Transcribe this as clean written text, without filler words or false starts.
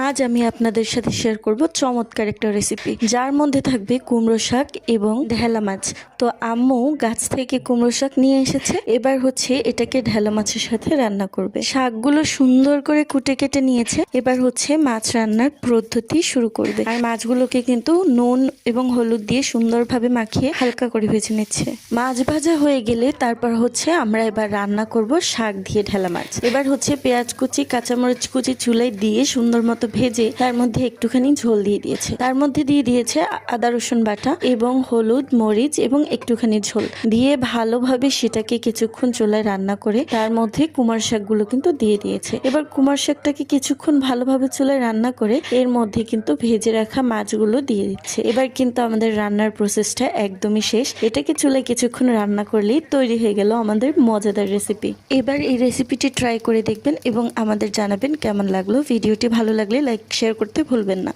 আজ আমি আপনাদের সাথে শেয়ার করব চমৎকার একটা রেসিপি, যার মধ্যে থাকবে কুমড়ো শাক এবং ঢেলা মাছ। তো আম্মু গাছ থেকে কুমড়ো শাক নিয়ে এসেছে, এবার হচ্ছে এটাকে ঢেলা মাছের সাথে রান্না করবে। শাকগুলো সুন্দর করে কুটে কেটে নিয়েছে, এবার হচ্ছে মাছ রান্নার পদ্ধতি শুরু করবে। আর মাছগুলোকে কিন্তু নুন এবং হলুদ দিয়ে সুন্দরভাবে মাখিয়ে হালকা করে ভেজে নিচ্ছে। মাছ ভাজা হয়ে গেলে তারপর হচ্ছে আমরা এবার রান্না করব শাক দিয়ে ঢেলা মাছ। এবার হচ্ছে পেঁয়াজ কুচি, কাঁচামরিচ কুচি চুলায় দিয়ে সুন্দর মতো ভেজে তার মধ্যে একটুখানি ঝোল দিয়ে দিয়েছে। তার মধ্যে দিয়ে দিয়েছে আদা রসুন বাটা এবং হলুদ মরিচ এবং একটুখানি ঝোল দিয়ে ভালোভাবে সেটাকে কিছুক্ষণ চুলায় রান্না করে তার মধ্যে কুমার শাকগুলো কিন্তু দিয়ে দিয়েছে। এবার কুমার শাকটাকে কিছুক্ষণ ভালোভাবে চুলায় রান্না করে এর মধ্যে কিন্তু ভেজে রাখা মাছগুলো দিয়ে দিচ্ছে। এবার কিন্তু আমাদের রান্নার প্রসেসটা একদমই শেষ। এটাকে চুলায় কিছুক্ষণ রান্না করলেই তৈরি হয়ে গেল আমাদের মজাদার রেসিপি। এবার এই রেসিপিটি ট্রাই করে দেখবেন এবং আমাদের জানাবেন কেমন লাগলো। ভিডিওটি ভালো লাগলে লাইক শেয়ার করতে ভুলবেন না।